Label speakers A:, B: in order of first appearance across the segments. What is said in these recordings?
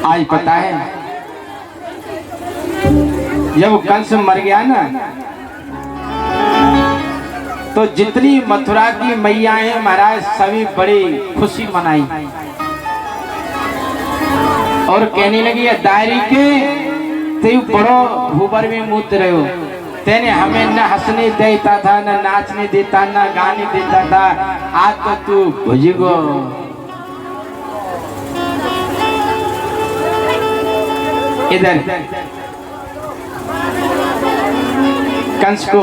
A: आज पता है जब कंस मर गया ना तो जितनी मथुरा की मैया है महाराज सभी बड़ी खुशी मनाई और कहने लगी दायरी के तू बड़ो भूबर में मूत रहे हो, तेने हमें न हंसने देता था न नाचने देता न गाने देता था, आज तो तू भुजगो। इधर कंस को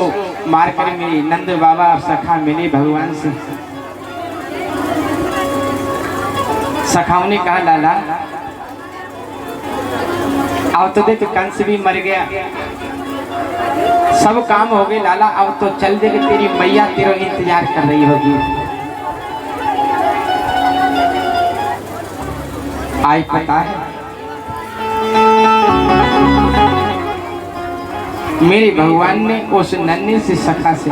A: मारकर मिली नंद बाबा और सखा मिली भगवान से। सखाओं ने कहा लाला अब तो देख कंस भी मर गया, सब काम हो गए लाला, अब तो चल दे कि तेरी मैया तेरा इंतजार कर रही होगी। आज पता है मेरे भगवान ने उस नन्हे से सखा से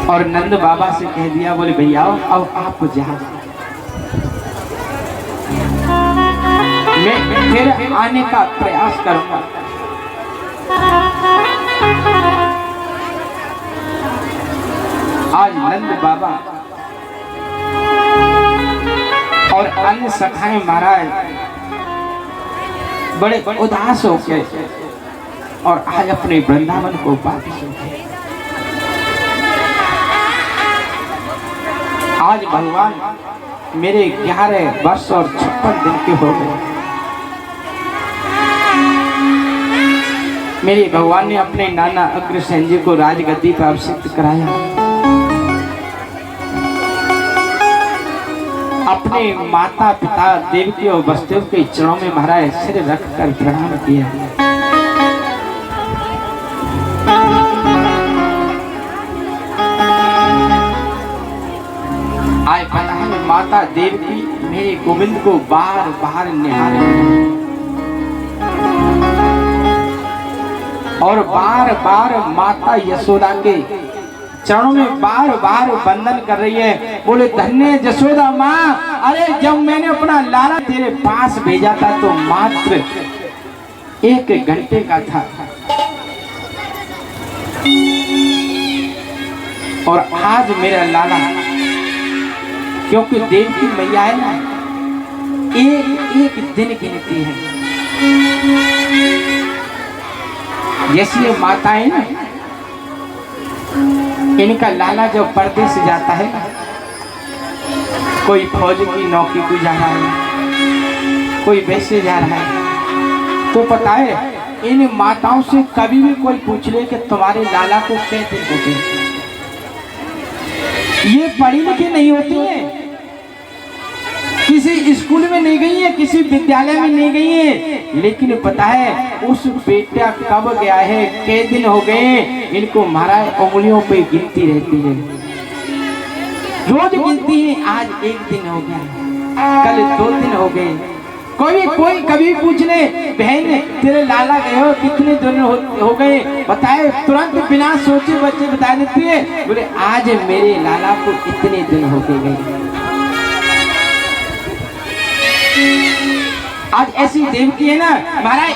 A: और नंद बाबा से कह दिया, बोले भैया अब आप जा, मैं फिर आने का प्रयास करूंगा। आज नंद बाबा और अन्य सखाएं महाराज बड़े उदास हो गए और आज अपने वृंदावन को वापस उठे। आज भगवान मेरे 11 वर्ष और 56 दिन के हो गए। मेरे भगवान ने अपने नाना अग्रसेन जी को राजगद्दी पर अभिषिक्त कराया, अपने माता पिता देवकी और वसुदेव के चरणों में महाराज सिर रखकर प्रणाम किया। आज पता है माता देवकी मेरे गोविंद को बार बार निहारे और बार बार माता यशोदा के चरणों में बार बार वंदन कर रही है। बोले धन्य यशोदा माँ, अरे जब मैंने अपना लाला तेरे पास भेजा था तो मात्र 1 घंटे का था और आज मेरा लाला, क्योंकि देव की मैया है ना, एक दिन गिनती है। जैसी ये माताएं ना, इनका लाला जब परदेश से जाता है, कोई फौज की नौकरी को जा रहा है, कोई वैसे जा रहा है, तो पता है इन माताओं से कभी भी कोई पूछ ले कि तुम्हारे लाला को कैसे होते, ये पढ़ी लिखी नहीं होती है, किसी स्कूल में नहीं गई है, किसी विद्यालय में नहीं गई है, लेकिन पता है उस बेटा कब गया है, कई दिन हो गए, इनको महाराज उंगलियों पे गिनती रहती है, रोज गिनती है। आज 1 दिन हो गया, कल 2 दिन हो गए, कोई कभी पूछ ले बहन तेरे लाला गए हो कितने दिन हो गए, बताए तुरंत बिना सोचे बच्चे बता देती है, बोले आज मेरे लाला को इतने दिन हो गए। आज ऐसी देवकी है ना महाराज,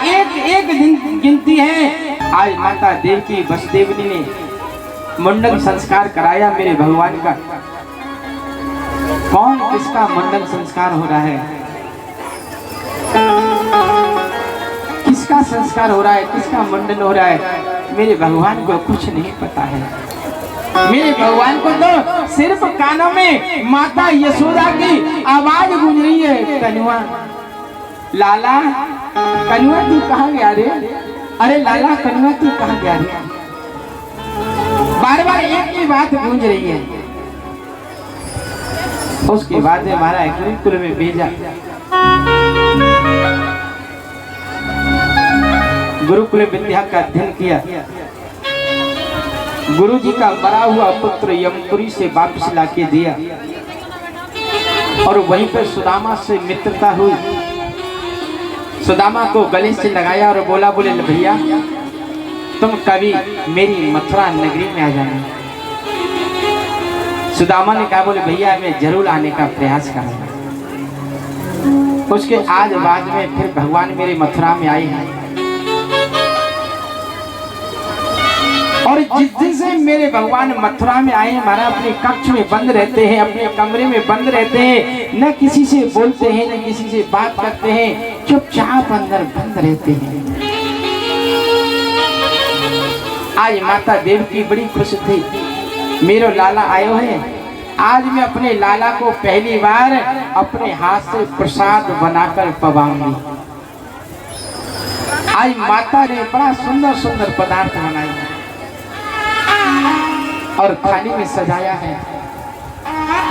A: एक दिन गिनती है। आज माता देवकी वसुदेवनी ने मुंडन संस्कार कराया मेरे भगवान का। कौन किसका मुंडन संस्कार हो रहा है, किसका संस्कार हो रहा है, किसका मुंडन हो रहा है, मेरे भगवान को कुछ नहीं पता है। मेरे भगवान को तो सिर्फ कानों में माता यशोदा की आवाज गूंज रही है, कन्हुआ लाला, कन्हुआ तू कहाँ गया रे, अरे लाला कन्हुआ तू कहाँ गया रे, बार बार एक ही बात गूंज रही है। उसके बाद में हमारा गुरुकुल में भेजा, गुरुकुल विद्या का अध्ययन किया। गुरु जी का मरा हुआ पुत्र यमपुरी से वापस लाके दिया और वहीं पर सुदामा से मित्रता हुई। सुदामा को गले से लगाया और बोला, बोले भैया तुम कभी मेरी मथुरा नगरी में आ जाना। सुदामा ने कहा, बोले भैया मैं जरूर आने का प्रयास करूंगा। उसके आज बाद में फिर भगवान मेरे मथुरा में आए हैं, और जिस दिन से मेरे भगवान मथुरा में आए हमारा अपने कक्ष में बंद रहते हैं, अपने कमरे में बंद रहते हैं, न किसी से बोलते हैं न किसी से बात करते हैं, चुपचाप अंदर बंद रहते हैं। आज माता देवकी बड़ी खुश थी, मेरो लाला आयो है। आज मैं अपने लाला को पहली बार अपने हाथ से प्रसाद बनाकर पवाऊंगी। आज माता ने बड़ा सुंदर सुंदर पदार्थ बनाए और थाली में सजाया है।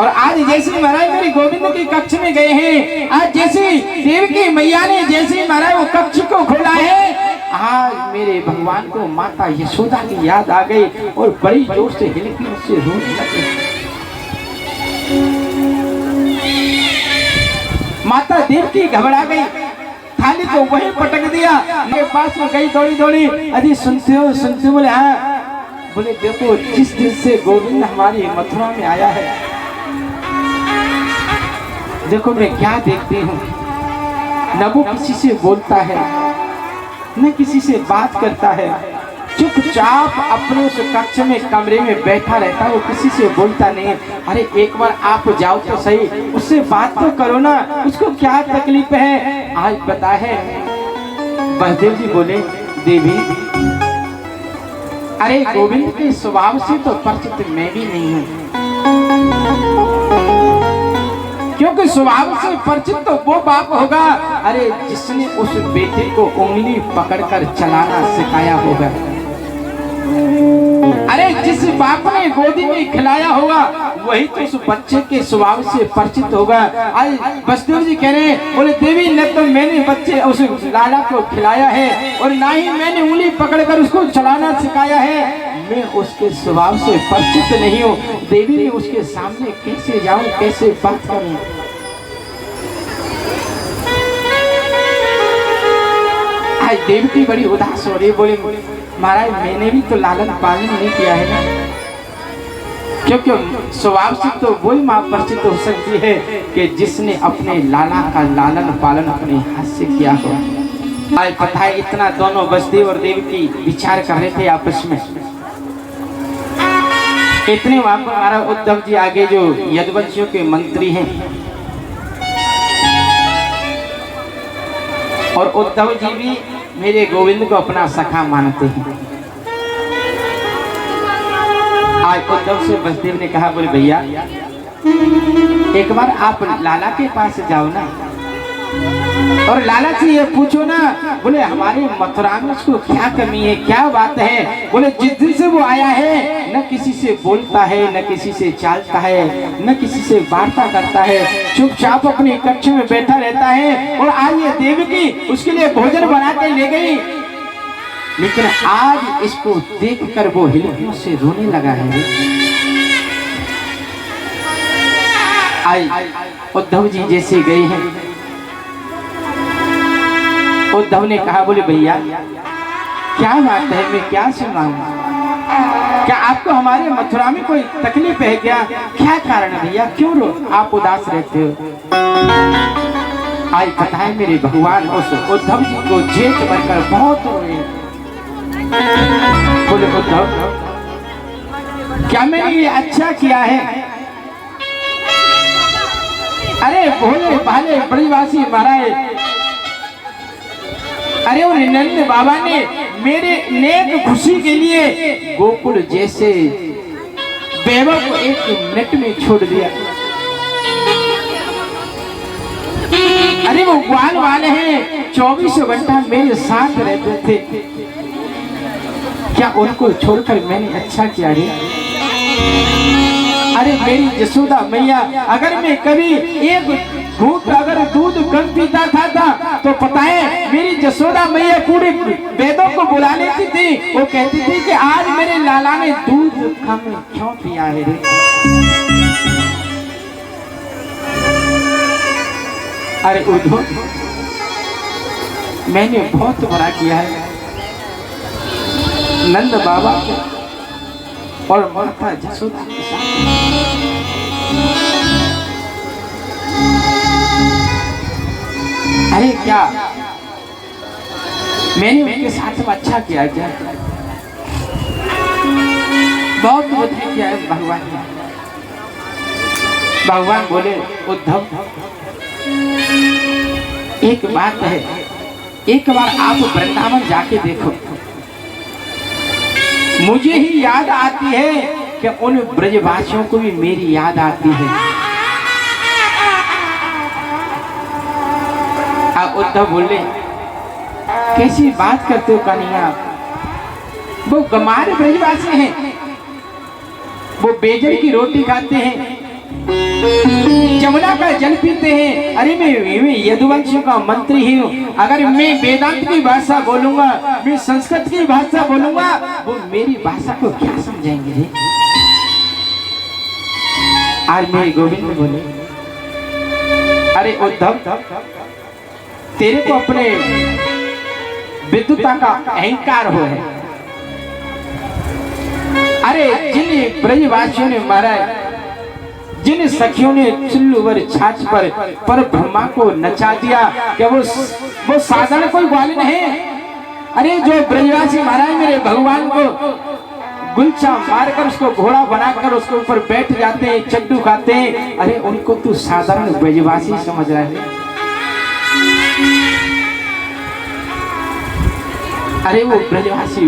A: और आज जैसे महाराज मेरे गोविंद के कक्ष में गए हैं, आज जैसे देवकी मैया ने जैसे महाराज वो कक्ष को खोला है, आज मेरे भगवान को माता यशोदा की याद आ गई और बड़ी जोर से हिलकी उससे रोने लगे। माता देवकी घबरा गई, थाली को वहीं पटक दिया, मेरे पास में गई दौड़ी दौड़ी, अजी सुनते हो बोले हाँ। बोले देखो जिस दिन से गोविंद हमारी मथुरा में आया है, देखो मैं क्या देखती हूँ, न वो किसी से बोलता है न किसी से बात करता है, चुपचाप अपने उस कक्ष में कमरे में बैठा रहता है, वो किसी से बोलता नहीं। अरे एक बार आप जाओ तो सही, उससे बात तो करो ना, उसको क्या तकलीफ है। आज पता है बलदेव जी बोले, देवी अरे गोविंद के स्वभाव से तो परिचित मैं भी नहीं हूँ, क्योंकि स्वभाव से परिचित तो वो बाप होगा अरे जिसने उस बेटे को उंगली पकड़कर चलाना सिखाया होगा, अरे जिस बाप ने गोदी में खिलाया होगा वही तो उस बच्चे के स्वभाव से परिचित होगा। आज बसदेव जी कह रहे हैं, बोले देवी न तो मैंने बच्चे उस लाला को खिलाया है और ना ही मैंने उंगली पकड़कर उसको चलाना सिखाया है, मैं उसके स्वभाव से परिचित नहीं हूँ। देवी ने उसके सामने कैसे जाऊं, कैसे बात करूं। आज देवकी बड़ी उदास हो रही, बोले महाराज मैंने भी तो लालन पालन नहीं किया है ना, क्योंकि स्वभाव से तो वही माँ परिचित हो सकती है कि जिसने अपने लाला का लालन पालन अपने हाथ से किया हो। आज पता है इतना दोनों बसदेव और देवकी विचार कर रहे थे आपस में, इतने वहां पर हमारा उद्धव जी आगे जो यदुवंशियों के मंत्री हैं, और उद्धव जी भी मेरे गोविंद को अपना सखा मानते हैं। आज उद्धव से बसदेव ने कहा, बोले भैया एक बार आप लाला के पास जाओ ना और लाला से ये पूछो ना, बोले हमारे मथुरा में उसको क्या कमी है, क्या बात है। बोले जिस दिन से वो आया है न किसी से बोलता है न किसी से चालता है न किसी से वार्ता करता है, चुपचाप अपने कक्ष में बैठा रहता है। और आज ये देवकी उसके लिए भोजन बना के ले गई, लेकिन आज इसको देखकर वो हिलकियों से रोने लगा है। आज उद्धव जी जैसे गए हैं, उद्धव ने कहा, बोले भैया क्या बात है, मैं क्या सुनाऊं, क्या आपको हमारे मथुरा में कोई तकलीफ है क्या, क्या कारण है भैया, क्यों आप उदास रहते हो। आज पता है मेरे भगवान उस उद्धव जी को जेठ बनकर बहुत रोए। बोले उद्धव क्या मैंने ये अच्छा किया है, अरे भोले भाले ब्रजवासी महाराज, अरे उन नंद बाबा ने मेरे नेक खुशी के लिए गोकुल जैसे वैभव को एक मिनट में छोड़ दिया। अरे वो ग्वाल वाले हैं 24 घंटा मेरे साथ रहते थे, क्या उनको छोड़कर मैंने अच्छा किया रे। अरे मेरी यशोदा मैया, अगर मैं कभी एक घूंट अगर दूध कम पीता था तो पता है मेरी यशोदा मैया पूरे वेदों को बुला लेती थी, वो कहती थी कि आज मेरे लाला ने दूध कम क्यों पिया है रे। अरे उद्धव मैंने बहुत बड़ा किया है, नंद बाबा को और माता यशोदा के साथ क्या मैंने उनके साथ में अच्छा किया क्या? बहुत बुद्धि किया है भगवान ने। भगवान बोले उद्धव एक बात है, एक बार आप वृंदावन जाके देखो, मुझे ही याद आती है कि उन ब्रजवासियों को भी मेरी याद आती है। उद्धव बोले कैसी बात करते हो कन्हैया, वो गमार ब्रजवासी हैं, वो बेजल की रोटी खाते हैं, जमुना का जल पीते हैं। अरे मैं यदुवंशियों का मंत्री ही हूँ, अगर मैं वेदांत की भाषा बोलूंगा, मैं संस्कृत की भाषा बोलूंगा, वो मेरी भाषा को क्या समझेंगे रे? आज मेरे गोविंद बोले अरे उद्धव तेरे को अपने विद्वता का अहंकार हो है। अरे जिन ब्रजवासियों ने मारा, जिन सखियों ने चुल्लूवर छाछ पर ब्रह्मा को नचा दिया, क्या वो साधारण कोई ग्वालिन है? अरे जो ब्रजवासी मारा है मेरे भगवान को, गुलछा मारकर उसको घोड़ा बनाकर उसके ऊपर बैठ जाते हैं, चड्डू खाते हैं, अरे उनको तू साधारण ब्रजवासी समझ रहा है? अरे वो ब्रजवासी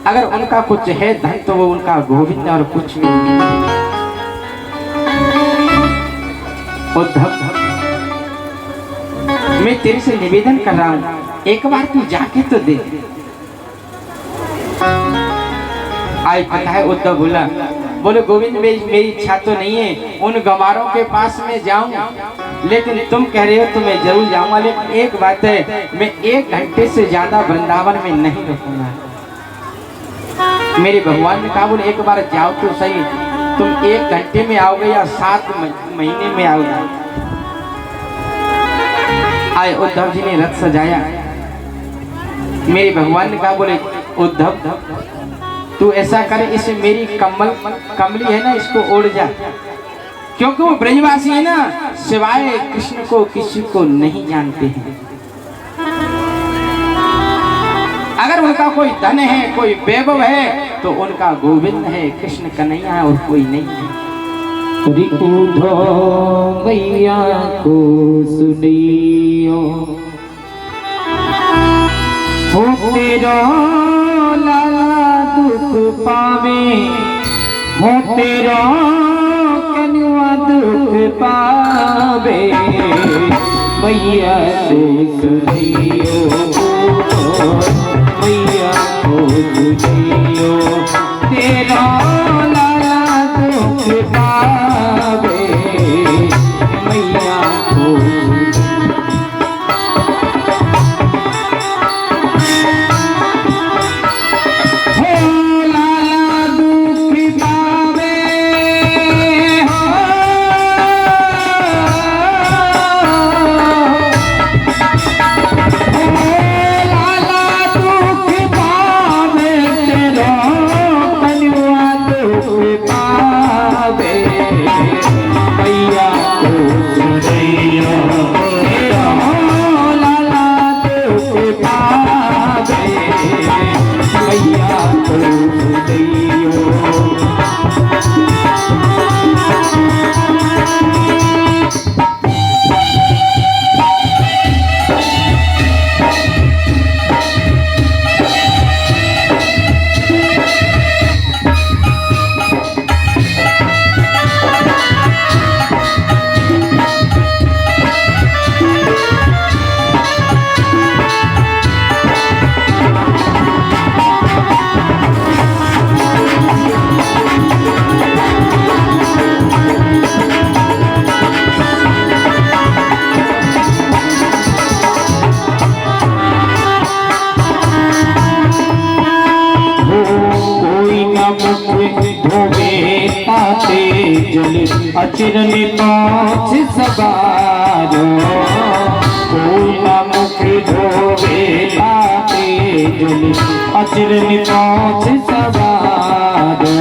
A: अगर उनका कुछ है धन तो वो उनका गोविंद और कुछ भी नहीं। उद्धव मैं तेरे से निवेदन कर रहा हूं, एक बार तू जाके तो देख। आज पता है उद्धव बोले गोविंद मेरी इच्छा तो नहीं है उन गमारों के पास में जाऊं, लेकिन तुम कह रहे हो तो मैं जरूर जाऊंगा, लेकिन एक बात है, मैं 1 घंटे से ज्यादा वृंदावन में नहीं रुकूंगा। मेरे भगवान ने कहा बोले एक बार जाओ तो सही, तुम 1 घंटे में आओगे या 7 महीने में आओगे। आए उद्धव जी ने रथ सजाया, मेरे भगवान ने कहा बोले उद्धव तू ऐसा करे, इसे मेरी कमली है ना इसको ओढ़ जा, क्योंकि वो ब्रजवासी है ना, सिवाय कृष्ण को किसी को नहीं जानते हैं। अगर उनका कोई धन है, कोई वैभव है, तो उनका गोविंद है, कृष्ण कन्हैया है और कोई नहीं है। उद्धव मैया को सुनियो हो तेरा लाला दुख पावे, हो तेरा कन्या दुख पावे, मैया को सुनियो, मैया को सुनियो, तेरा लाला दुख पावे, मैया को अचिरन पाँच सवारो, कोई न मुख धोवे आते जल, अचिरन पाँच सवारो।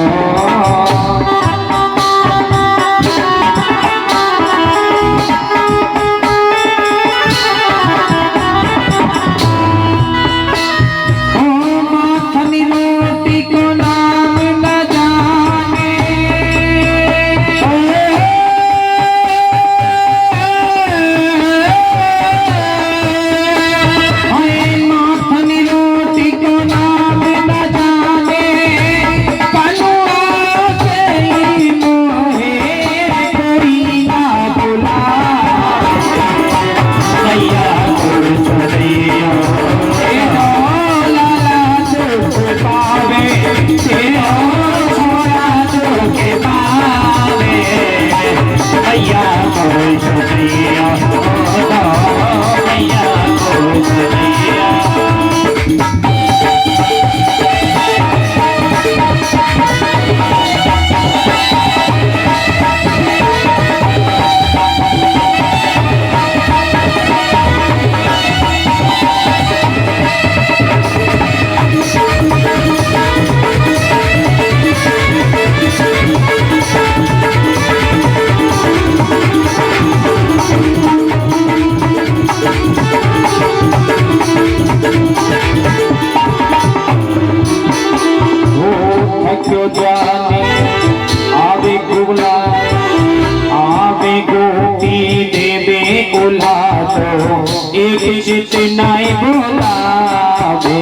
A: बुला दो एक चित नहीं बुलावे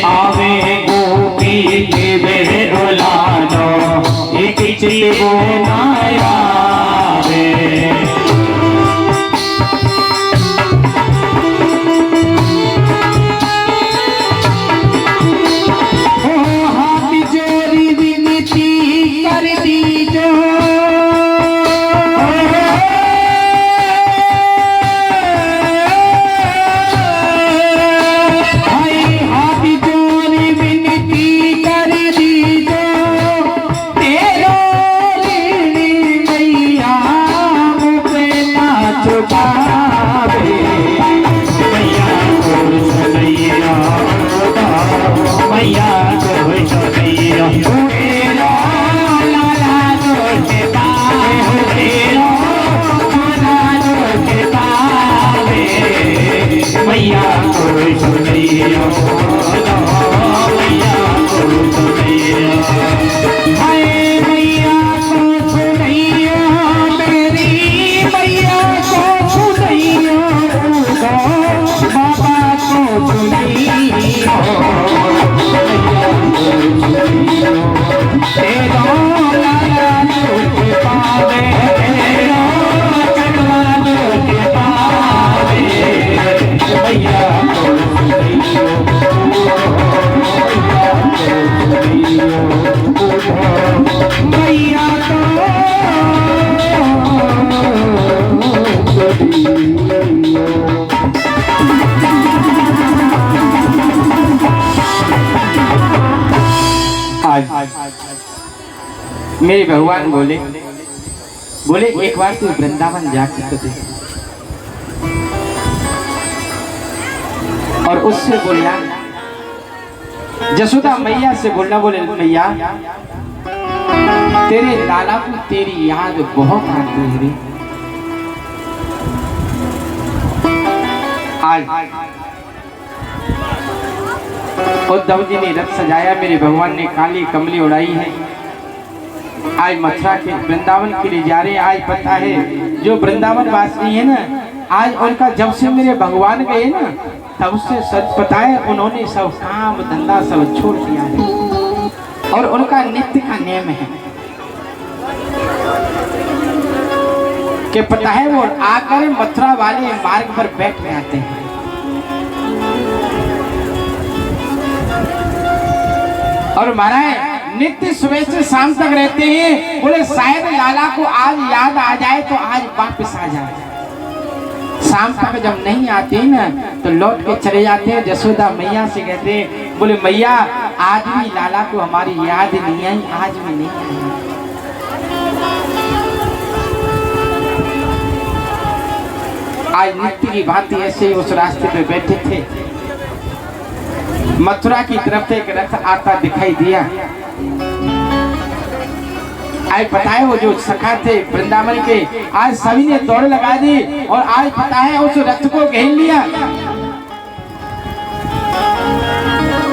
A: आवे गोपी के बुला दो एक चित बुलाया मेरे भगवान बोले एक बार तू वृंदावन जाके तो देख। और उससे बोला जसोदा मैया से बोलना, बोले मैया तेरे लाला को तेरी याद बहुत आती है। आज उद्धव जी ने रथ सजाया, मेरे भगवान ने काली कमली उड़ाई है। आज मथुरा के वृंदावन के लिए जा रहे हैं। आज पता है जो वृंदावन वासी है ना, आज उनका जब से मेरे भगवान गए ना तब से सच पता है उन्होंने सब काम धंधा सब छोड़ दिया है। और उनका नित्य का नियम है कि पता है वो आकर मथुरा वाले मार्ग पर बैठ जाते हैं। और महाराज नित्य सुबह से शाम तक रहते हैं। बोले शायद लाला को आज याद आ जाए तो आज वापस आ जाए। शाम तक जब नहीं आते ना तो लौट के चले जाते हैं। जसोदा मैया से कहते हैं, बोले मैया आज भी लाला को हमारी याद नहीं आई, आज भी नहीं आई। आज नित्य की भांति ऐसे उस रास्ते पे बैठे थे। मथुरा की तरफ से एक रथ आता दिखाई दिया। आज पता है वो जो सखा थे वृंदावन के, आज सभी ने दौड़ लगा दी और आज पता है उस रथ को घेर लिया।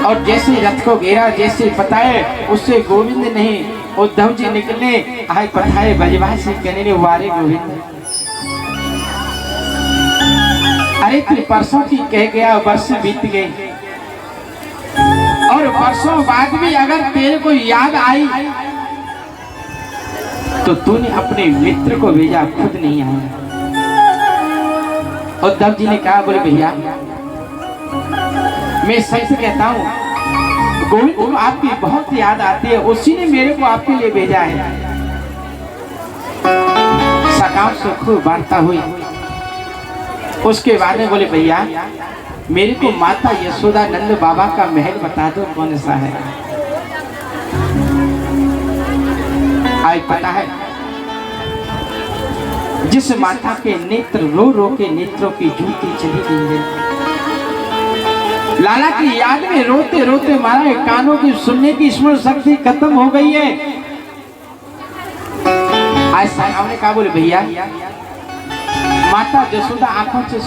A: और जैसे रथ को घेरा, जैसे पता है उससे गोविंद नहीं उद्धव जी निकले। आज पता है ब्रजवासी कहने ने वारे गोविंद, अरे तू परसों की कह गया, वर्ष बीत गए और वर्षों बाद भी अगर तेरे को याद आई तो तूने अपने मित्र को भेजा, खुद नहीं आया। उद्धव जी ने कहा, बोले भैया मैं सच कहता हूँ गोविंद को आपकी बहुत याद आती है, उसी ने मेरे को आपके लिए भेजा है। सकाम सुख वार्ता हुई। उसके बाद में बोले भैया मेरे को माता यशोदा नंद बाबा का महल बता दो कौन सा है। आज पता है जिस माता के नेत्र रो रो के नेत्रों की ज्योति चली गई है। लाला की याद में रोते रोते मारा कानों की सुनने की स्मरण शक्ति खत्म हो गई है। आज साहब ने कहा, बोले भैया माता यशोदा आंखों से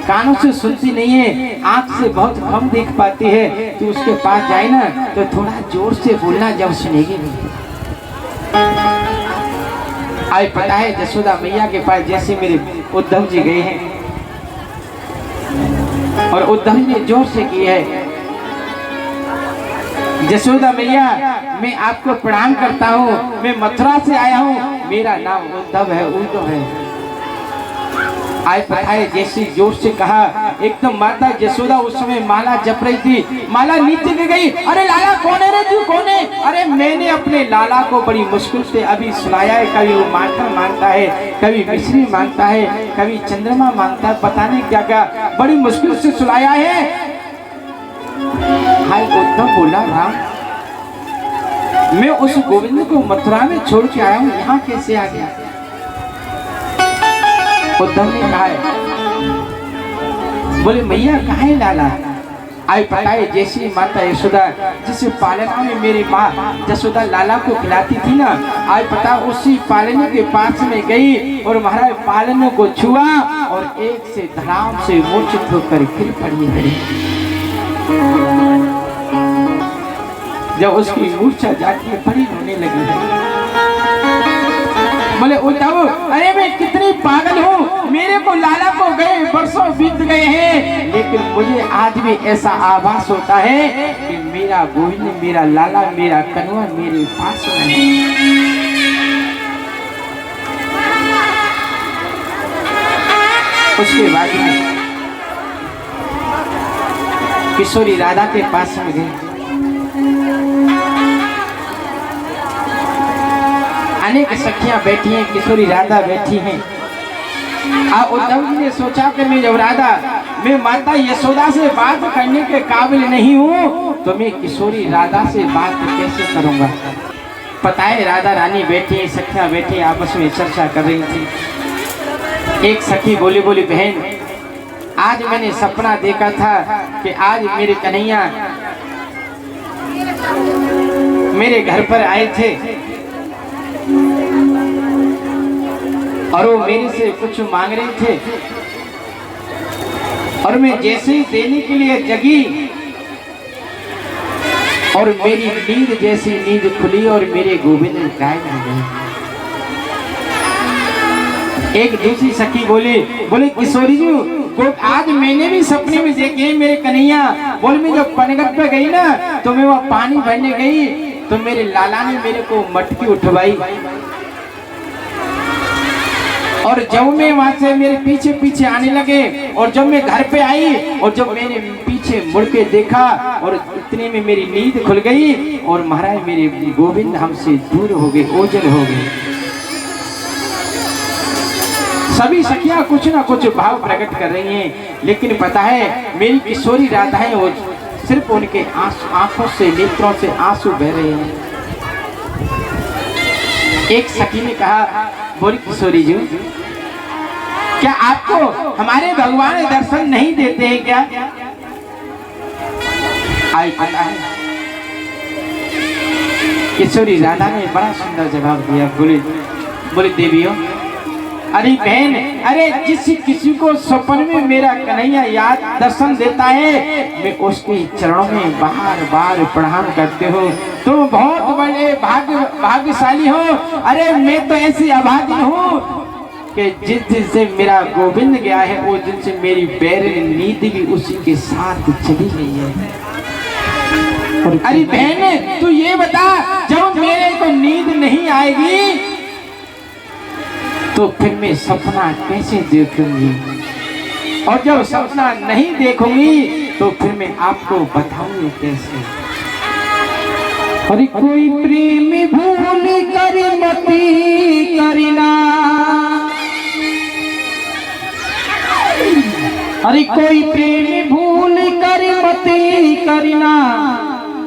A: कानों से सुनती नहीं है, आंख से बहुत कम देख पाती है। तू उसके पास जाए ना तो थोड़ा जोर से बोलना, जब सुनेगी नहीं। आज पता है यशोदा मैया के पास जैसे मेरे उद्धव जी गए हैं और उद्धव जी ने जोर से की है, यशोदा मैया मैं आपको प्रणाम करता हूँ, मैं मथुरा से आया हूँ, मेरा नाम उद्धव है, उद्धव है। आज पता है जैसे जोर से कहा, एकदम माता यशोदा उस समय माला जप रही थी, माला नीचे गिर गई। अरे लाला कौन है रे तू, कौन है? अरे मैंने अपने लाला को बड़ी मुश्किल से अभी सुलाया है, कभी वो माखन मांगता है, कभी मिश्री मांगता है, कभी चंद्रमा मांगता है, पता नहीं क्या क्या बड़ी मुश्किल से सुलाया है। भाई उद्धव बोला, राम मैं उस गोविंद को मथुरा में छोड़ के आया हूँ, यहाँ कैसे आ गया? उद्धव ने कहा है, बोले मैया कहाँ है लाला? आई पता है जैसी माता यशोदा जिस पालना में मेरी माँ यशोदा लाला को खिलाती थी ना, आज पता उसी पालने के पास में गई और महाराज पालने को छुआ और एक से धड़ाम से मूर्छित होकर गिर पड़ी है। जब उसकी मूर्छा जाके बड़ी रोने लगी, बोले उद्धव अरे मैं कितनी पागल हूँ, मेरे को लाला को गए वर्षों बीत गए हैं, लेकिन मुझे आज भी ऐसा आभास होता है कि मेरा गोविंद, मेरा लाला, मेरा कन्हैया मेरे पास नहीं। उसके बाद में किशोरी राधा के पास में गए, अनेक सखियां बैठी हैं, किशोरी राधा बैठी हैं। उद्धव जी ने सोचा कि मैं जब राधा, मैं माता यशोदा से बात करने के काबिल नहीं हूँ तो मैं किशोरी राधा से बात कैसे करूँगा। पता है राधा रानी बैठी, सखियां बैठी आपस में चर्चा कर रही थी। एक सखी बोली, बोली बहन आज मैंने सपना देखा था कि आज मेरे कन्हैया मेरे घर पर आए थे और वो मेरे से कुछ मांग रहे थे और मैं जैसे ही देने के लिए जगी और मेरी नींद जैसी नींद खुली और मेरे गोविंद गायब हो गए। एक दूसरी सखी बोली, बोले किशोरी जी आज मैंने भी सपने में देखे मेरे कन्हैया, बोल मैं जब पनगत पे गई ना तो मैं वहाँ पानी भरने गई तो मेरे लाला ने मेरे को मटकी उठवाई और जब मैं वहां से मेरे पीछे पीछे आने लगे और जब मैं घर पे आई और जब मैंने पीछे मुड़ के देखा और इतने में मेरी नींद खुल गई और महाराज मेरे गोविंद हमसे दूर हो गए, ओझल हो गए। सभी सखियां कुछ ना कुछ भाव प्रकट कर रही हैं, लेकिन पता है मेरी किशोरी राधा है वो सिर्फ उनके आंखों से, नेत्रों से आंसू बह रहे हैं। एक सखी ने कहा, बोली किशोरी जी क्या आपको हमारे भगवान दर्शन नहीं देते हैं क्या? आई पता है किशोरी राधा ने बड़ा सुंदर जवाब दिया, बोली देवियों, अरे बहन, अरे किसी को सपन में मेरा कन्हैया याद दर्शन देता है मैं उसके चरणों में बार बार प्रणाम करते हो, तुम बहुत बड़े भाग्यशाली हो। अरे मैं तो ऐसी अभागी हूँ कि जिस दिन से मेरा गोविंद गया है उस दिन से मेरी बैरनी नींद भी उसी के साथ चली गई है। अरे बहन तू ये बता, जब मेरे को नींद नहीं आएगी तो फिर मैं सपना कैसे देखूंगी, और जब सपना नहीं देखूंगी तो फिर मैं आपको बताऊंगी कैसे।
B: अरे कोई प्रेम भूल कर मती करना, अरे कोई प्रेम भूल कर मती करना,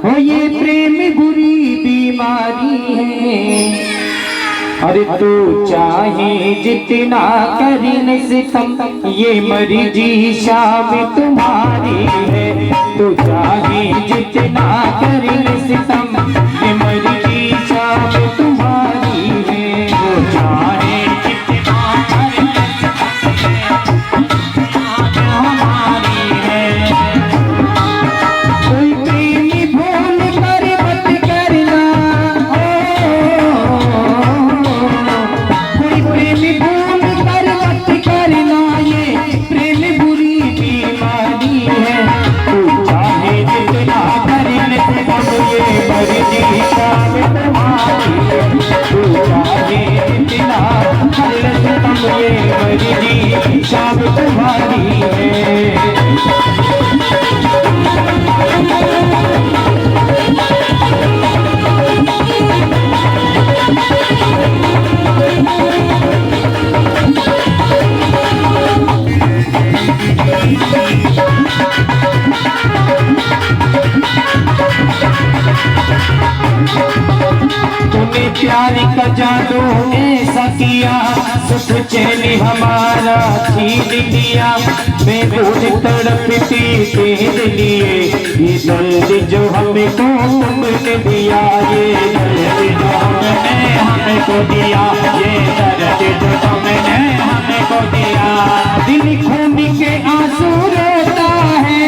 B: हो ये प्रेम बुरी बीमारी है। अरे तू चाहे जितना करीन सितम, ये मर्जी शाम तुम्हारी है। तू चाहे जितना करीन सितम, ये मर्जी शाम तुम्हारी है। तू चाहे जितना करीन सितम, हमारी है। कोई प्रेमी भूल कर मत करना,
A: हरी शाम तुम्हारी है। तूने प्यार का जादू ऐसा किया, सुख चैन हमारा छीन लिया। मैं रोज तड़पती तेरे लिए, ये दर्द जो हमको तुमने दिया, ये दर्द जो हमको दिया, ये दर्द जो तुमने हमको दिया। दिल खून के आंसू रोता है,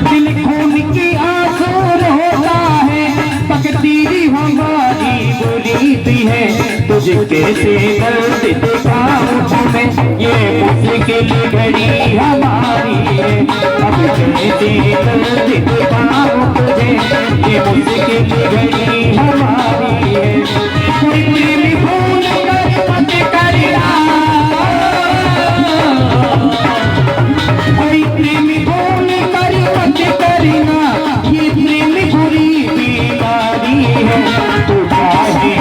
A: दिल खून के आंसू रोता है। तकदीर हमारी बुरी भी है, तुझे कैसे दर्द दिखाऊं तुम्हें, ये मुश्किल घड़ी हमारी है। अब कैसे दर्द दिखाऊं तुझे, ये मुश्किल घड़ी हमारी है। कोई प्रेम भूल कर मत करना, कोई प्रेम भूल कर मत करना, ये प्रेम बुरी बीमारी है। तू चाहे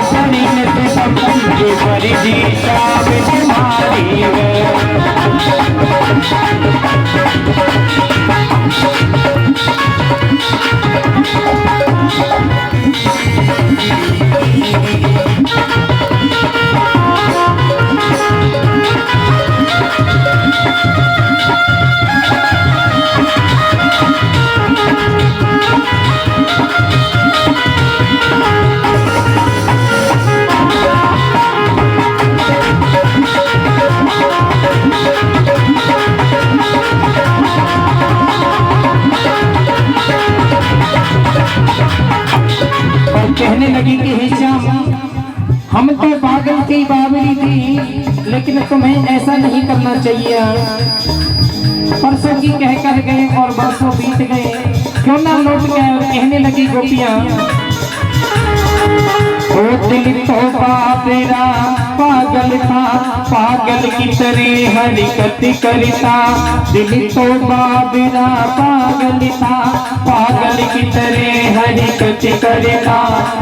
A: शरीर से सब ये फर्जी शाम तुम्हारी है। कहने लगी कि हे श्याम, हम तो पागल की बावली थी, लेकिन तुम्हें ऐसा नहीं करना चाहिए। परसों की कह कर गए और बरसों बीत गए, क्यों ना लौट गए। और कहने लगी गोपियां, ओ दिल तो तेरा पागल था, पागल की तरह हरकत करता। दिल तो मेरा पागल था, पागल की तरह हरकत करता।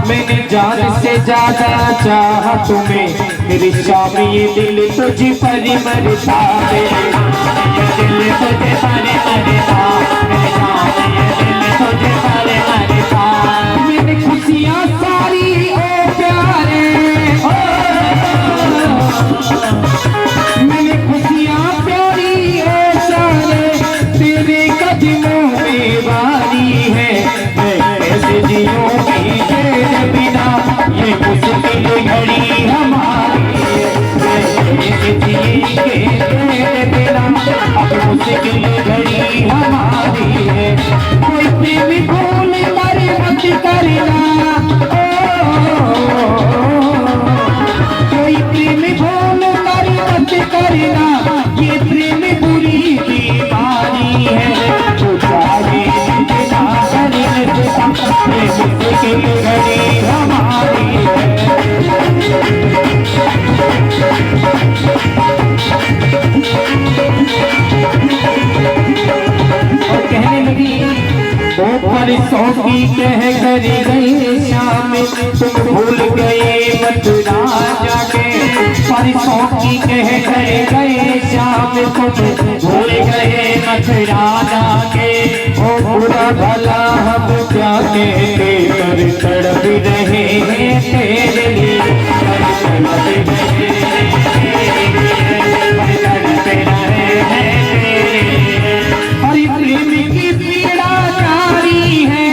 A: मैंने जान से ज्यादा चाहा तुम्हें, मेरी शाम ये दिल तुझ पर मरता। दिल तुझे पर मरता, मेरी शाम ये दिल तुझे पर मरता। मेरी खुशियाँ सारी मैंने खुशियाँ प्यारी है सारे, तेरे कदमों में बारी है। मैं कैसे जीऊंगी तेरे बिना, ये मुश्किल घड़ी हमारी है। मैं कैसे जीएंगे तेरे बिना, अब मुश्किल घड़ी हमारी है। कोई प्रेम भूल कर मत करना, कोई प्रेम भूल कर मत करना, ये प्रेम बुरी बीमारी है। तो चाहे जितना शरीर से मुश्किल घड़ी हमारी है। और कहने लगी, वो परसों की कह कर गई श्याम, तुम भूल गए मथुरा जाके। परसों की कह कर गए श्याम, तुम भूल गए मथुरा जाके। ओ बुरा भला हम क्या कहते, कर तड़प रहे हैं तेरे लिए, कर तड़प रहे हैं। हरि प्रेम की पीड़ा जारी है,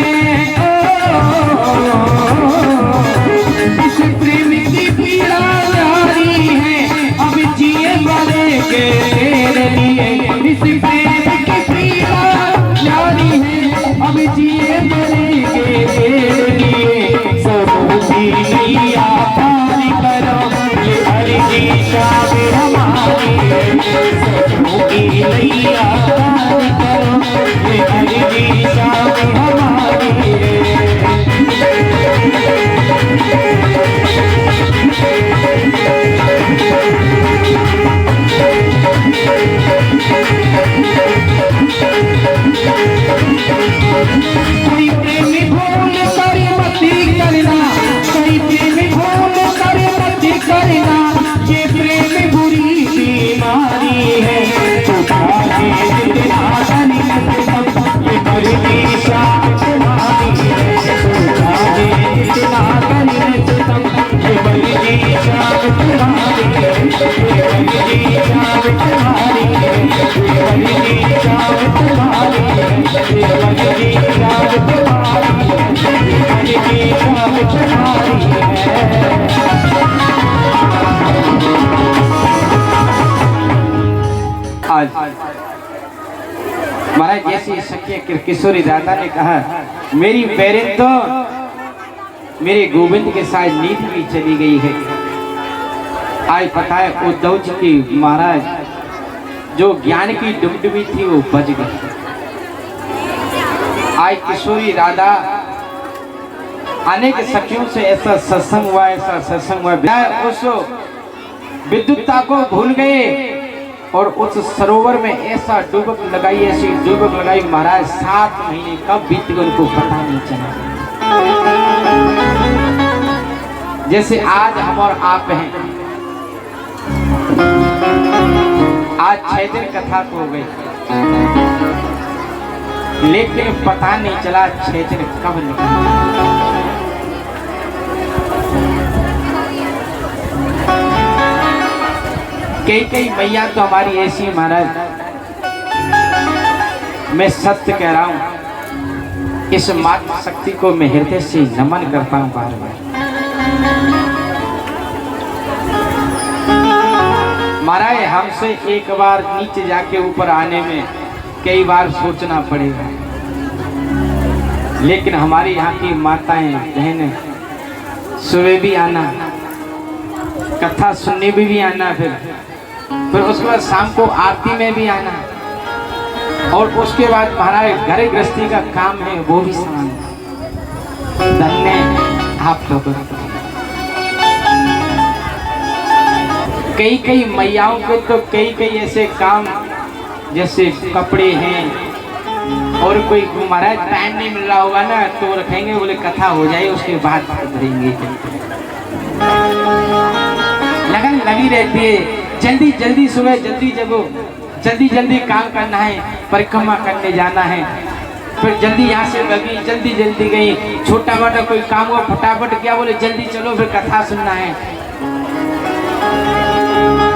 A: इस प्रेम की पीड़ा जारी है। अब जिए मरे के तेरे लिए, इस प्रेम की पीड़ा जारी है। अब जिए मरे के तेरे लिए, सब नैया पार करो, ये हरी शाम हमारी है। सब नैया पार करो, ये हरी शाम हमारी है। आज महाराज जैसी सखिया किशोरी राधा ने कहा, मेरी बैरन तो मेरे गोविंद के साथ नींद भी चली गई है। आज पता है उद्धव जी की महाराज जो ज्ञान की डुबडुबी थी वो बच गई। आज किशोरी राधा अनेक सखियों से ऐसा सत्संग हुआ, ऐसा सत्संग हुआ, उस विद्युतता को भूल गए और उस सरोवर में ऐसा डुबक लगाई, ऐसी डुबक लगाई महाराज 7 महीने कब बीत गए उनको पता नहीं चला। जैसे आज हम और आप हैं, आज 6 दिन कथा को हो गई, लेकिन पता नहीं चला 6 दिन कब निकले। कई मैया तो हमारी ऐसी महाराज, मैं सत्य कह रहा हूं, इस मातृ शक्ति को मैं हृदय से नमन करता हूं बार बार। महाराज हमसे एक बार नीचे जाके ऊपर आने में कई बार सोचना पड़ेगा, लेकिन हमारी यहाँ की माताएं बहनें सुबह भी आना, कथा सुनने भी आना, फिर उसके बाद शाम को आरती में भी आना, और उसके बाद महाराज घर गृहस्थी का काम है वो भी संभालना। धन्य आप लोगों को। कई मैयाओं के तो कई ऐसे काम, जैसे कपड़े हैं, और कोई महाराज टाइम नहीं मिल रहा होगा ना तो रखेंगे, बोले कथा हो जाए उसके बाद करेंगे। लगन लगी रहती है, जल्दी जल्दी सुबह जल्दी जगो, जल्दी जल्दी काम करना है, परिक्रमा करने जाना है, फिर जल्दी यहाँ से लगी, जल्दी जल्दी गई, छोटा मोटा कोई काम हो फटाफट किया, बोले जल्दी चलो फिर कथा सुनना है,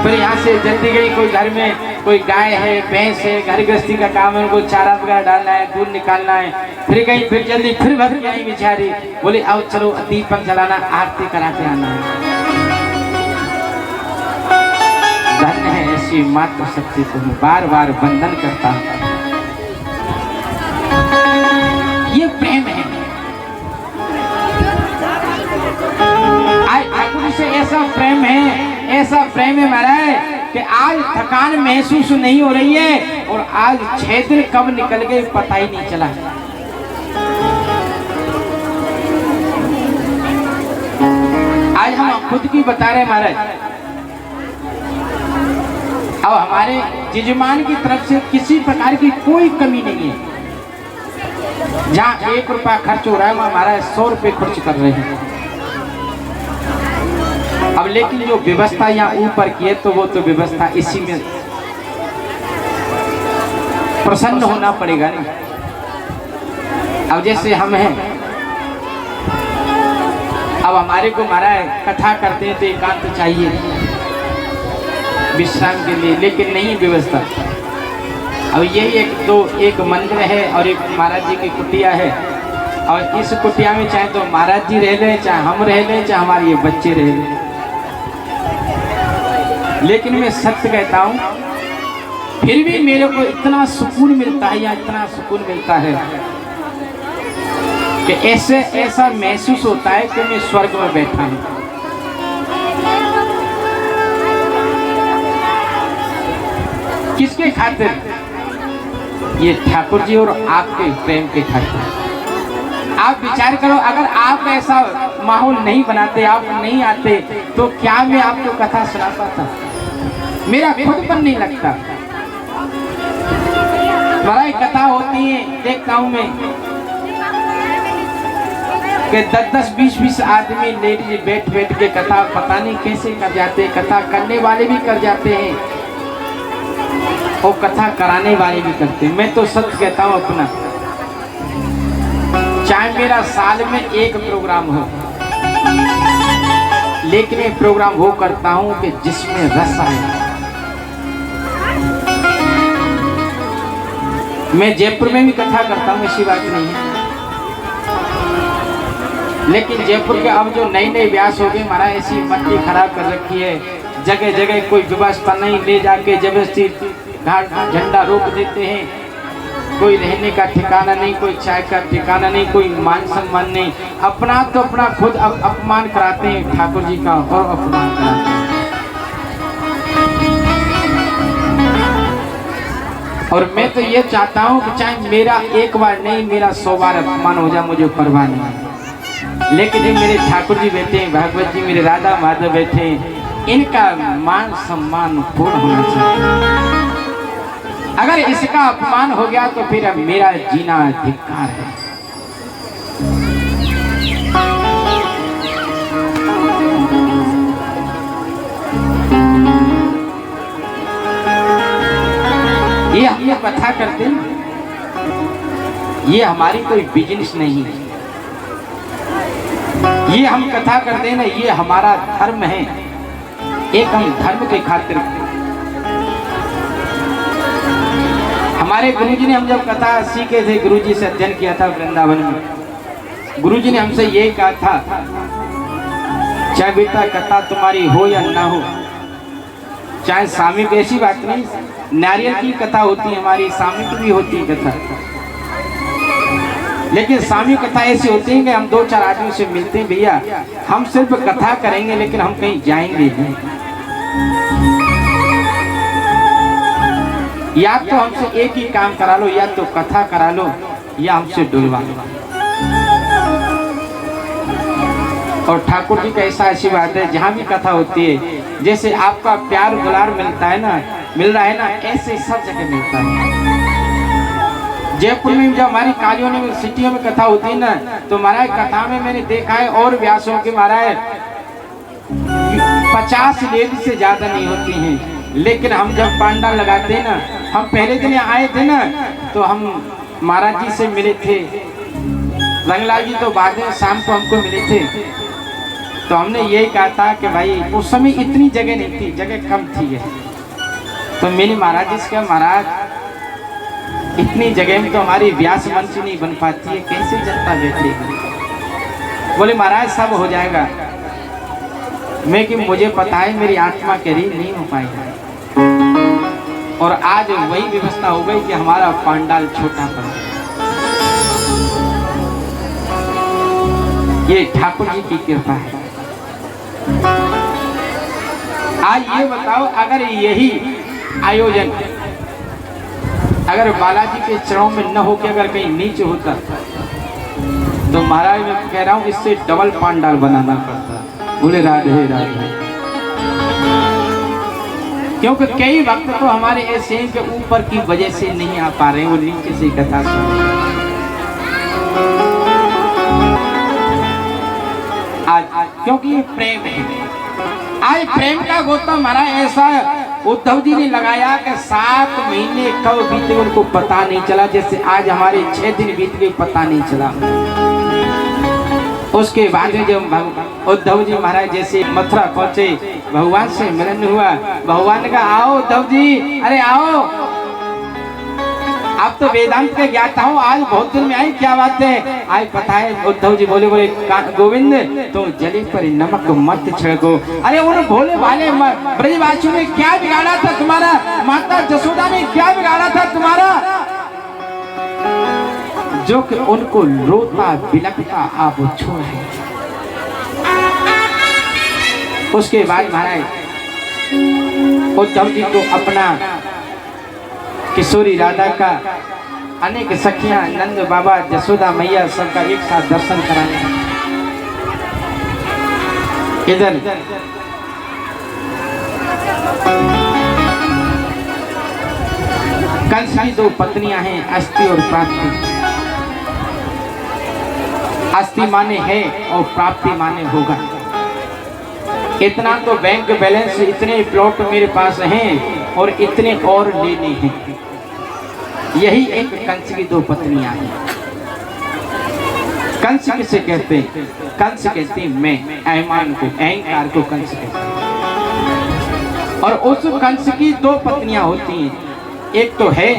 A: फिर यहाँ से जल्दी गई, कोई घर में कोई गाय है भैंस है, घर गृहस्थी का काम है, उनको चारा वगैरह डालना है, दूध निकालना है, फिर गई, फिर जल्दी फिर भर आई बेचारी, बोले आओ चलो दीपक जलाना, आरती करा के आना है। धन्य है ऐसी मातृ शक्ति को मैं बार बार वंदन करता हूँ। ये प्रेम है। आज ठाकुर से ऐसा प्रेम है, ऐसा प्रेम है महाराज कि आज थकान महसूस नहीं हो रही है, और आज 6 दिन कब निकल गए पता ही नहीं चला। आज हम खुद की बता रहे महाराज, अब हमारे यजमान की तरफ से किसी प्रकार की कोई कमी नहीं है। जहाँ 1 रुपया खर्च हो रहा है वहाँ हमारा 100 रुपये खर्च कर रहे हैं। अब लेकिन जो व्यवस्था यहाँ ऊपर की है तो वो तो व्यवस्था इसी में प्रसन्न होना पड़ेगा नहीं। अब जैसे हम हैं, अब हमारे को महाराज कथा करते हैं तो एकांत चाहिए विश्राम के लिए, लेकिन नहीं व्यवस्था। अब यही एक मंदिर है और एक महाराज जी की कुटिया है, और इस कुटिया में चाहे तो महाराज जी रह लें, चाहे हम रह लें, चाहे हमारे ये बच्चे रह लें, लेकिन मैं सत्य कहता हूँ फिर भी मेरे को इतना सुकून मिलता है, या इतना सुकून मिलता है कि ऐसा महसूस होता है कि मैं स्वर्ग में बैठा हूँ। किसके खातिर? ये ठाकुर जी और आपके प्रेम के खातिर। आप विचार करो, अगर आप ऐसा माहौल नहीं बनाते, आप नहीं आते, तो क्या मैं आपको कथा सुना पाता? मेरा खुद पर नहीं लगता। बड़ा कथा होती है, देखता हूँ मैं कि 10-10, 20-20 आदमी लेडीज बैठ के कथा पता नहीं कैसे कर जाते, कथा करने वाले भी कर जाते हैं और कथा कराने वाले भी करते हैं। मैं तो सच कहता हूँ अपना, चाहे मेरा साल में 1 प्रोग्राम हो, लेकिन ये प्रोग्राम वो करता हूँ कि जिसमें रस आए। मैं जयपुर में भी कथा करता हूँ, ऐसी बात नहीं है, लेकिन जयपुर के अब जो नए नए व्यास हो गए महाराज, ऐसी मट्टी खराब कर रखी है, जगह जगह कोई व्यवस्था नहीं, ले जाके जबरदस्ती घाट झंडा रोक देते हैं, कोई रहने का ठिकाना नहीं, कोई चाय का ठिकाना नहीं, कोई मान सम्मान नहीं, अपना तो अपना खुद अपमान कराते हैं ठाकुर जी का, और अपमान कराते हैं। और मैं तो ये चाहता हूँ कि चाहे मेरा एक बार नहीं, मेरा 100 बार अपमान हो जाए, मुझे परवाह नहीं है, लेकिन जो मेरे ठाकुर जी बैठे हैं, भागवत जी, मेरे राधा माधव बैठे हैं, इनका मान सम्मान पूर्ण होना चाहिए। अगर इसका अपमान हो गया तो फिर अब मेरा जीना धिक्कार है। ये कथा करते हैं, ये हमारी कोई बिजनेस नहीं है, ये हम कथा करते हैं ना, ये हमारा धर्म है, एक हम धर्म के खातिर। हमारे गुरुजी ने, हम जब कथा सीखे थे, गुरुजी से अध्ययन किया था वृंदावन में, गुरुजी ने हमसे यही कहा था, चाहे बेटा कथा तुम्हारी हो या ना हो, चाहे सामूहिक, ऐसी बात नहीं, नारियल की कथा होती है हमारी, सामूहिक भी होती है कथा, लेकिन सामूहिक कथा ऐसी होती है कि हम 2-4 आदमी से मिलते हैं, भैया हम सिर्फ कथा करेंगे लेकिन हम कहीं जाएंगे नहीं, या तो हमसे एक ही काम करा लो, या तो कथा करा लो, या हमसे डुलवा लो। और ठाकुर जी का ऐसा ऐसी बात है, जहाँ भी कथा होती है, जैसे आपका प्यार दुलार मिलता है ना, मिल रहा है ना, ऐसे सब जगह मिलता है। जयपुर में जब हमारी कालियों में सिटियों में कथा होती है ना, तो महाराज कथा में मैंने देखा है, और व्यासों के महाराज 50 लेडी से ज्यादा नहीं होती हैं, लेकिन हम जब पांडाल लगाते हैं ना, हम पहले दिन आए थे ना, तो हम महाराज जी से मिले थे, रंगलाल जी तो बाद में शाम को हमको मिले थे, तो हमने यही कहा था कि भाई उस समय इतनी जगह नहीं थी, जगह कम थी है, तो मेरी महाराज जी से कहा, महाराज इतनी जगह में तो हमारी व्यास मंच नहीं बन पाती है, कैसे जनता बैठेगी? बोले महाराज सब हो जाएगा। मैं कि मुझे पता है मेरी आत्मा करीब नहीं हो पाएगा, और आज वही व्यवस्था हो गई कि हमारा पांडाल छोटा पड़ गया। ये ठाकुर जी की कृपा है। आज ये बताओ, अगर यही आयोजन अगर बालाजी के चरणों में न हो के अगर कहीं नीचे होता, तो महाराज मैं कह रहा हूं इससे डबल पांडाल बनाना पड़ता। बोले राधे राधे। क्योंकि कई वक्त तो हमारे ऐसे हैं कि ऊपर की वजह से नहीं आ पा रहे, वो नीचे से कथा सुन। आज क्योंकि ये प्रेम है, आज प्रेम का गोता हमारा ऐसा उद्धव जी ने लगाया कि 7 महीने कब बीते उनको पता नहीं चला, जैसे आज हमारे 6 दिन बीत गए पता नहीं चला। उसके बाद में जब उद्धव जी महाराज जैसे मथुरा पहुंचे, भगवान से मिलन हुआ, भगवान ने कहा आओ उद्धव जी, अरे आओ, आप तो वेदांत के ज्ञाता हो, आज बहुत दिन में आई, क्या बात है? आज पता है उद्धव जी बोले गोविंद तो जले पर नमक मत छिड़को। अरे उन भोले भाले ब्रजवासियों ने क्या बिगाड़ा था तुम्हारा, माता जसोदा ने क्या बिगाड़ा था तुम्हारा, जो कि उनको रोता बिलखता आप छोड़े। उसके बाद महाराज उद्धव जी को अपना किशोरी राधा का अनेक सखियां, नंद बाबा, जसोदा मैया सबका एक साथ दर्शन कराने। इधर कंस की 2 पत्नियां हैं, अस्ति और प्राप्ति। अस्ति माने है और प्राप्ति माने होगा। इतना तो बैंक बैलेंस, इतने प्लॉट मेरे पास हैं और इतने और लेने हैं। यही एक कंस की 2 पत्नियां हैं। कंस किसे कहते हैं? कंस कहते हैं मैं, अभिमान को, अहंकार को कंस कहते हैं। और उस कंस की दो पत्नियां होती हैं, एक तो है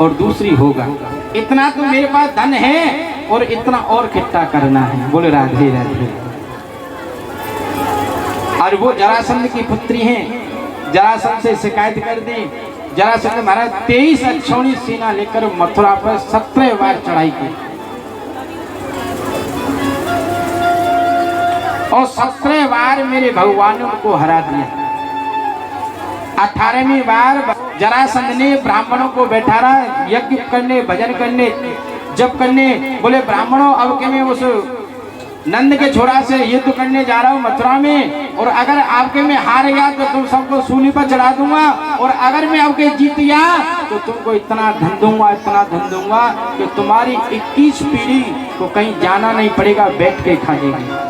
A: और दूसरी होगा। इतना तो मेरे पास धन है और इतना और इकट्ठा करना है। बोले राधे राधे। और वो जरासंध की पुत्री हैं, जरासंध से शिकायत कर दी। जरासंध महाराज 23 अक्षौणी सेना लेकर मथुरा पर 17 बार चढ़ाई की और 17 बार मेरे भगवान को हरा दिया। 18वीं बार जरासंध ने ब्राह्मणों को बैठा रहा यज्ञ करने, भजन करने, जप करने। बोले ब्राह्मणों, अब के मैं उस नंद के छोरा से युद्ध करने जा रहा हूँ मथुरा में, और अगर आपके में हार गया तो तुम सबको सूली पर चढ़ा दूंगा, और अगर मैं आपके जीत गया तो तुमको इतना धन दूंगा, इतना धन दूंगा कि तुम्हारी 21 पीढ़ी को कहीं जाना नहीं पड़ेगा, बैठ के खा लेगी।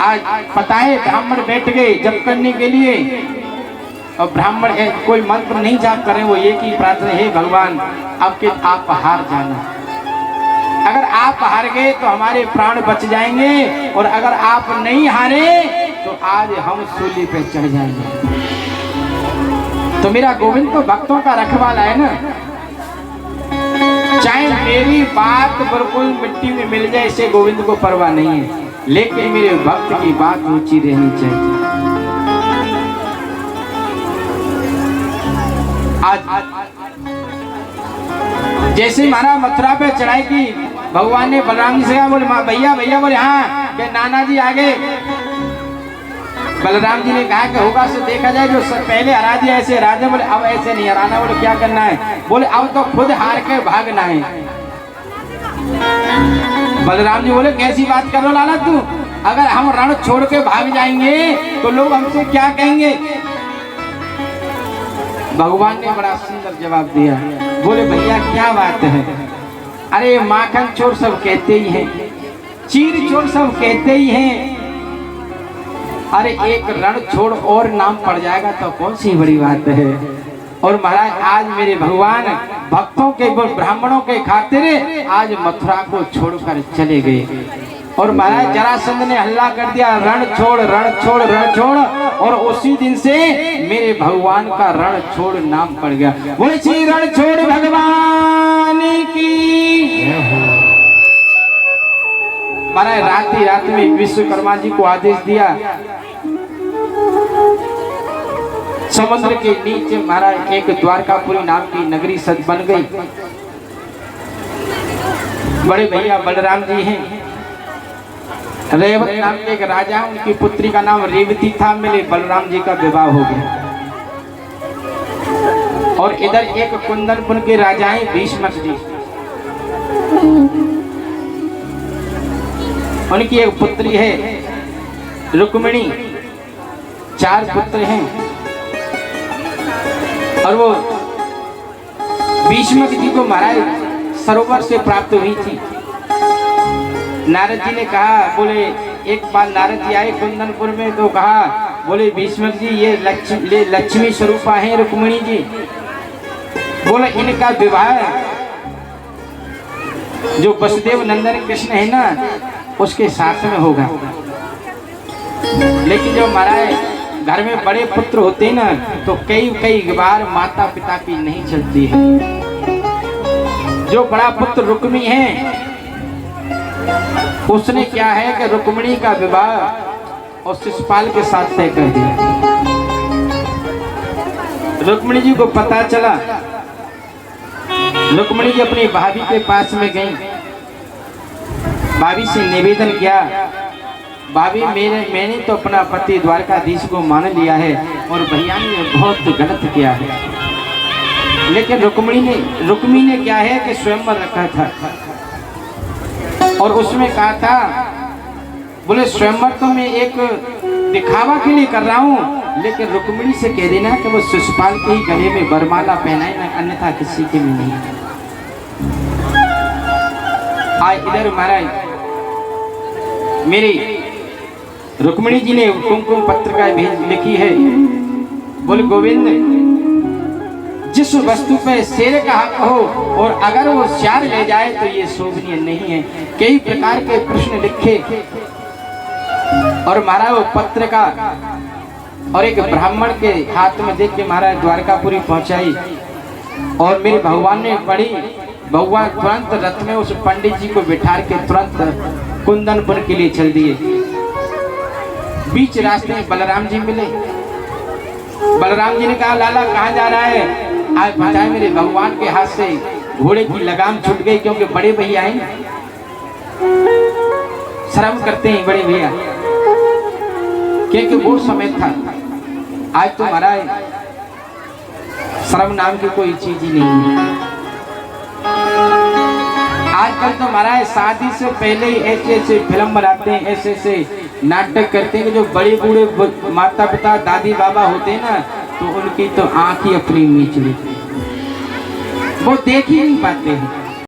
A: आज पता है ब्राह्मण बैठ गए जप करने के लिए, और ब्राह्मण कोई मंत्र नहीं जाप करें, वो एक ही प्रार्थना है, भगवान आपके आप हार जाना। अगर आप हार गए तो हमारे प्राण बच जाएंगे, और अगर आप नहीं हारे तो आज हम सूली पे चढ़ जाएंगे। तो मेरा गोविंद तो भक्तों का रखवाला है ना। चाहे मेरी बात बिल्कुल मिट्टी में मिल जाए, इसे गोविंद को परवाह नहीं है, लेकिन मेरे भक्त की बात ऊंची रहनी चाहिए। आज जैसे महाराज मथुरा पे चढ़ाई की, भगवान ने बलराम जी से कहा, बोले माँ भैया भैया, बोले हाँ के नाना जी आगे। बलराम जी ने कहा कि होगा सो देखा जाए, जो पहले हरा दिया ऐसे हरा दे। बोले अब ऐसे नहीं हराना। बोले क्या करना है? बोले अब तो खुद हार के भागना है। बलराम जी बोले कैसी बात कर रहे हो लाला तू? अगर हम रण छोड़ के भाग जाएंगे तो लोग हमसे क्या कहेंगे? भगवान ने बड़ा सुंदर जवाब दिया। बोले भैया क्या बात है? अरे माखन चोर सब कहते ही हैं, चीर चोर सब कहते ही हैं, अरे एक रण छोड़ और नाम पड़ जाएगा तो कौन सी बड़ी बात है। और महाराज आज मेरे भगवान भक्तों के, ब्राह्मणों के खातिर आज मथुरा को छोड़कर चले गए। और महाराज जरासंध ने हल्ला कर दिया, रण छोड़ रण छोड़ रण छोड़, और उसी दिन से मेरे भगवान का रण छोड़ नाम पड़ गया। बोले श्री रण छोड़ भगवान की। महाराज रात में विश्वकर्मा जी को आदेश दिया, समुद्र के नीचे महाराज एक द्वारकापुरी नाम की नगरी सद बन गई। बड़े भैया बलराम जी हैं, रेवत नाम के एक राजा, उनकी पुत्री का नाम रेवती था। मेरे बलराम जी का विवाह हो गया। और इधर एक कुंदनपुर के राजा हैं भीष्मक जी, उनकी एक पुत्री है रुक्मिणी, 4 पुत्र हैं। और वो भीष्मक जी को महाराज सरोवर से प्राप्त हुई थी। नारद जी ने कहा, बोले एक बार नारद जी आए कुंदनपुर में तो कहा, बोले भीष्मक जी ये लक्ष्मी स्वरूपा हैं रुक्मिणी जी, बोले इनका विवाह जो वसुदेव नंदन कृष्ण है ना उसके साथ में होगा। लेकिन जो महाराज घर में बड़े पुत्र होते हैं ना तो कई बार माता पिता की नहीं चलती है। जो बड़ा पुत्र रुक्मी है उसने क्या है कि रुक्मिणी का विवाह और शिशुपाल के साथ तय कर दिया। रुक्मिणी जी को पता चला, रुक्मिणी जी अपनी भाभी के पास में गई, भाभी से निवेदन किया, भाभी मैंने तो अपना पति द्वारकाधीश को मान लिया है और भैया ने बहुत गलत किया है। लेकिन रुक्मिणी ने क्या है कि स्वयंवर रखा था और उसमें कहा था, बोले स्वयंवर तो मैं एक दिखावा के लिए कर रहा हूँ, लेकिन रुक्मिणी से कह देना कि वो शिशुपाल के ही गले में वरमाला पहनाए ना, अन्यथा किसी के भी नहीं। आज इधर महाराज मेरी रुक्मिणी जी ने कुमकुम पत्रिका लिखी है। बोले गोविंद जिस वस्तु पे शेर का हक हो और अगर वो चार ले जाए तो ये शोभनीय नहीं है। कई प्रकार के प्रश्न लिखे और महाराज वो पत्र का और एक ब्राह्मण के हाथ में देख के महाराज द्वारकापुरी पहुंचाई और मेरे भगवान ने पढ़ी। भगवान तुरंत रथ में उस पंडित जी को बिठा के तुरंत कुंदनपुर के लिए चल दिए। बीच रास्ते में बलराम जी मिले। बलराम जी ने कहा लाला कहाँ जा रहा है? आज बताए मेरे भगवान के हाथ से घोड़े की लगाम छूट गई, क्योंकि बड़े भैया हैं, शर्म करते हैं बड़े भैया, क्योंकि वो समय था। आज तो महाराज शर्म नाम की कोई चीज ही नहीं है। आजकल तो महाराज शादी से पहले ही ऐसे ऐसे फिल्म बनाते हैं, ऐसे ऐसे नाटक करते हैं कि जो बड़े बूढ़े माता पिता दादी बाबा होते हैं ना, तो उनकी तो आंख ही अपनी मीच लेती, वो देख ही नहीं पाते हैं।